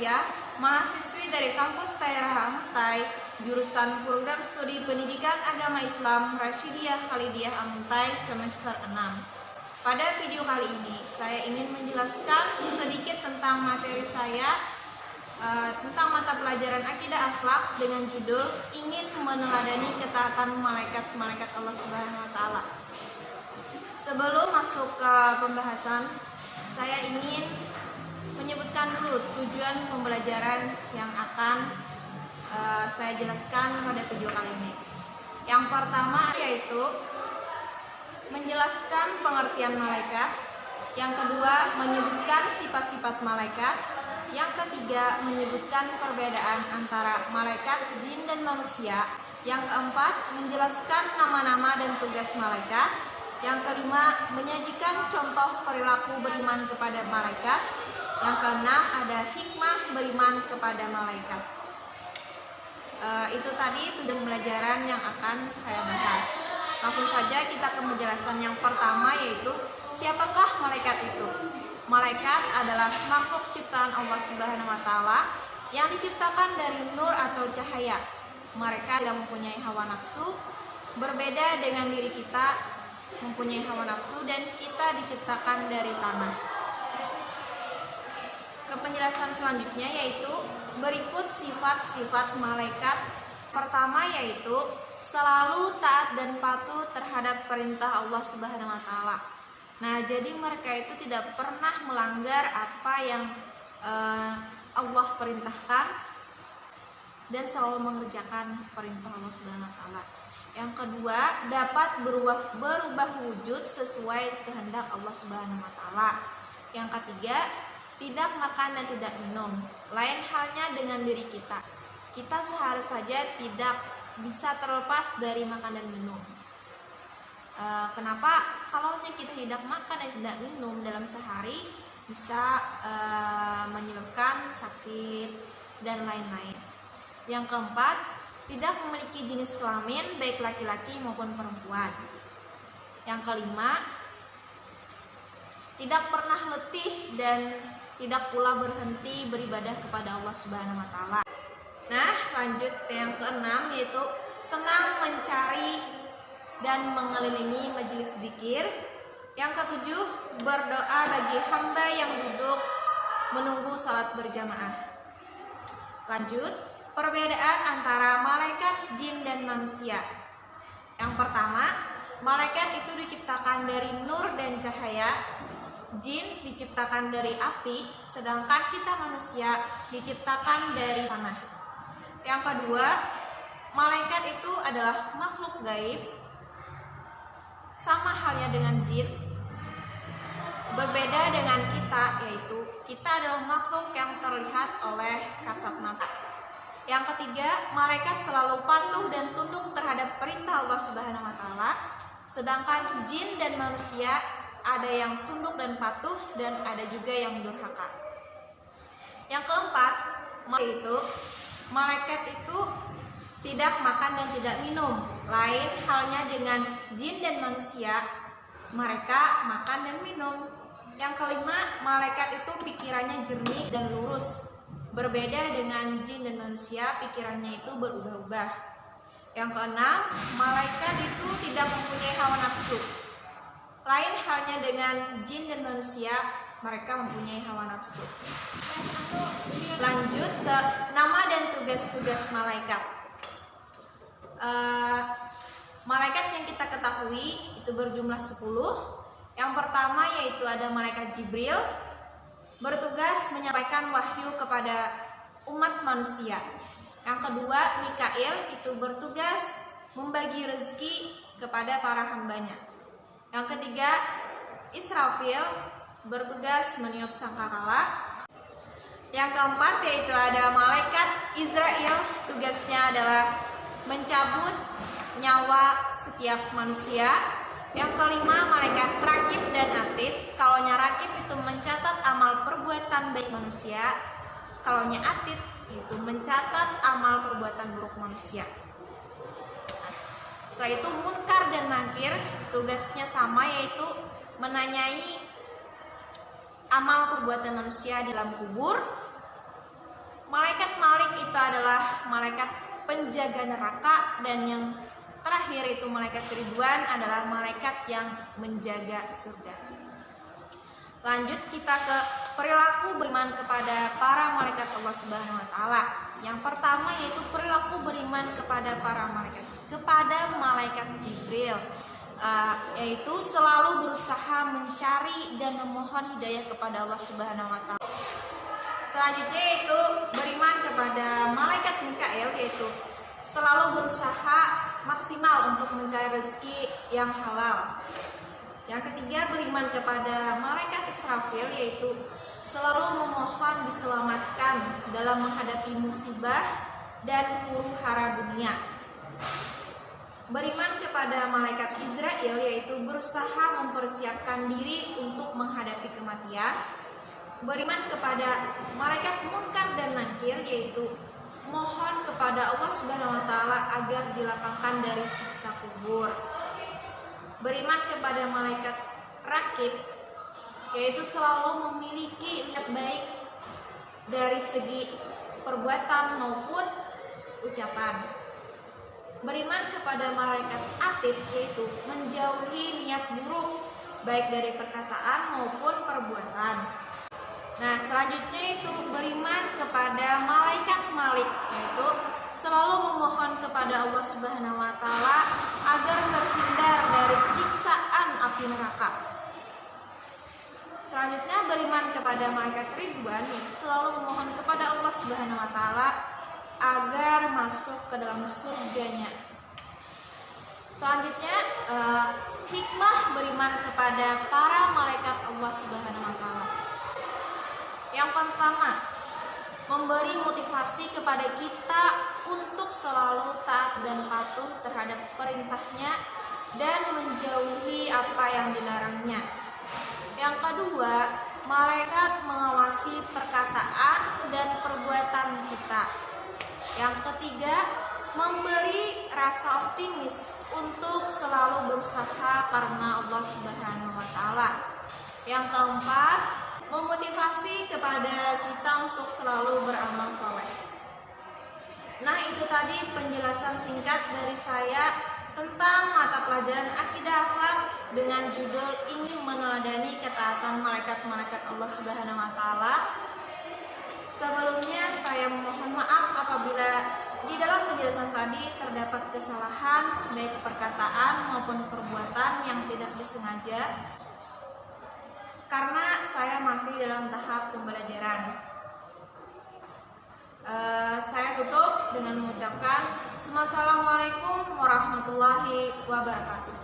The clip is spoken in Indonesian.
Gracia, mahasiswi dari kampus Daerah Amuntai, jurusan program studi pendidikan agama Islam Rasyidiyah Khalidiyah Amuntai semester 6. Pada video kali ini, saya ingin menjelaskan sedikit tentang materi saya tentang mata pelajaran Akidah Akhlak dengan judul ingin meneladani ketaatan malaikat-malaikat Allah Subhanahu wa Ta'ala. Sebelum masuk ke pembahasan, saya ingin menyebutkan dulu tujuan pembelajaran yang akan saya jelaskan pada video kali ini. Yang pertama yaitu menjelaskan pengertian malaikat. Yang kedua, menyebutkan sifat-sifat malaikat. Yang ketiga, menyebutkan perbedaan antara malaikat, jin, dan manusia. Yang keempat, menjelaskan nama-nama dan tugas malaikat. Yang kelima, menyajikan contoh perilaku beriman kepada malaikat. Yang keenam, ada hikmah beriman kepada malaikat. Itu tadi tujuan pembelajaran yang akan saya bahas. Langsung saja kita ke penjelasan yang pertama, yaitu siapakah malaikat itu? Malaikat adalah makhluk ciptaan Allah Subhanahu wa Ta'ala yang diciptakan dari nur atau cahaya. Mereka tidak mempunyai hawa nafsu, berbeda dengan diri kita mempunyai hawa nafsu dan kita diciptakan dari tanah. Ke penjelasan selanjutnya yaitu berikut sifat-sifat malaikat. Pertama yaitu selalu taat dan patuh terhadap perintah Allah Subhanahu wa Ta'ala. Nah, jadi mereka itu tidak pernah melanggar apa yang Allah perintahkan dan selalu mengerjakan perintah Allah Subhanahu wa Ta'ala. Yang kedua, dapat berubah wujud sesuai kehendak Allah Subhanahu wa Ta'ala. Yang ketiga, tidak makan dan tidak minum. Lain halnya dengan diri kita. Kita seharusnya saja tidak bisa terlepas dari makan dan minum. Kenapa? Kalau kita tidak makan dan tidak minum dalam sehari bisa menyebabkan sakit dan lain-lain. Yang keempat, tidak memiliki jenis kelamin baik laki-laki maupun perempuan. Yang kelima, tidak pernah letih dan tidak pula berhenti beribadah kepada Allah Subhanahu wa Ta'ala. Nah, lanjut yang keenam yaitu senang mencari dan mengelilingi majelis zikir. Yang ketujuh, berdoa bagi hamba yang duduk menunggu salat berjamaah. Lanjut, perbedaan antara malaikat, jin, dan manusia. Yang pertama, malaikat itu diciptakan dari nur dan cahaya. Jin diciptakan dari api, sedangkan kita manusia diciptakan dari tanah. Yang kedua, malaikat itu adalah makhluk gaib, sama halnya dengan jin. Berbeda dengan kita, yaitu kita adalah makhluk yang terlihat oleh kasat mata. Yang ketiga, malaikat selalu patuh dan tunduk terhadap perintah Allah Subhanahu wa Ta'ala, sedangkan jin dan manusia ada yang tunduk dan patuh dan ada juga yang durhaka. Yang keempat, yaitu malaikat itu tidak makan dan tidak minum. Lain halnya dengan jin dan manusia, mereka makan dan minum. Yang kelima, malaikat itu pikirannya jernih dan lurus. Berbeda dengan jin dan manusia, pikirannya itu berubah-ubah. Yang keenam, malaikat itu tidak mempunyai hawa nafsu. Lain halnya dengan jin dan manusia, mereka mempunyai hawa nafsu. Lanjut ke nama dan tugas-tugas malaikat. Malaikat yang kita ketahui itu berjumlah 10. Yang pertama yaitu ada malaikat Jibril, bertugas menyampaikan wahyu kepada umat manusia. Yang kedua, Mikail itu bertugas membagi rezeki kepada para hambanya. Yang ketiga, Israfil bertugas meniup sangkakala. Yang keempat yaitu ada malaikat Israel, tugasnya adalah mencabut nyawa setiap manusia. Yang kelima, malaikat Rakib dan Atid. Kalaunya Rakib itu mencatat amal perbuatan baik manusia, kalaunya Atid itu mencatat amal perbuatan buruk manusia. Setelah itu Munkar dan Nakir, tugasnya sama, yaitu menanyai amal perbuatan manusia di dalam kubur. Malaikat Malik itu adalah malaikat penjaga neraka, dan yang terakhir itu malaikat Ridwan adalah malaikat yang menjaga surga. Lanjut kita ke perilaku beriman kepada para malaikat Allah Subhanahu wa taala. Yang pertama yaitu perilaku beriman kepada para malaikat, kepada malaikat Jibril, yaitu selalu berusaha mencari dan memohon hidayah kepada Allah Subhanahu wa taala. Selanjutnya yaitu beriman kepada malaikat Mikail, yaitu selalu berusaha maksimal untuk mencari rezeki yang halal. Yang ketiga, beriman kepada malaikat Israfil, yaitu selalu memohon diselamatkan dalam menghadapi musibah dan huru-hara dunia. Beriman kepada malaikat Israel, yaitu berusaha mempersiapkan diri untuk menghadapi kematian. Beriman kepada malaikat Munkar dan Nakir, yaitu mohon kepada Allah Subhanahu wa taala agar dilapangkan dari siksa kubur. Beriman kepada malaikat Rakib, yaitu selalu memiliki niat baik dari segi perbuatan maupun ucapan. Beriman kepada malaikat Atid, yaitu menjauhi niat buruk baik dari perkataan maupun perbuatan. Nah, selanjutnya itu beriman kepada malaikat Malik, yaitu selalu memohon kepada Allah Subhanahu wa taala agar terhindar dari siksaan api neraka. Selanjutnya beriman kepada malaikat Ridwan, yaitu selalu memohon kepada Allah Subhanahu wa taala agar masuk ke dalam surganya. Selanjutnya hikmah beriman kepada para malaikat Allah Subhanahu wa taala. Yang pertama, memberi motivasi kepada kita untuk selalu taat dan patuh terhadap perintahnya dan menjauhi apa yang dilarangnya. Yang kedua, malaikat mengawasi perkataan dan perbuatan kita. Yang ketiga, memberi rasa optimis untuk selalu berusaha karena Allah Subhanahu wa taala. Yang keempat, memotivasi kepada kita untuk selalu beramal soleh. Nah, itu tadi penjelasan singkat dari saya tentang mata pelajaran akidah akhlak dengan judul ingin meneladani ketaatan malaikat-malaikat Allah Subhanahu wa taala. Sebelumnya saya mohon maaf apabila di dalam penjelasan tadi terdapat kesalahan baik perkataan maupun perbuatan yang tidak disengaja, karena saya masih dalam tahap pembelajaran. Saya tutup dengan mengucapkan Assalamualaikum warahmatullahi wabarakatuh.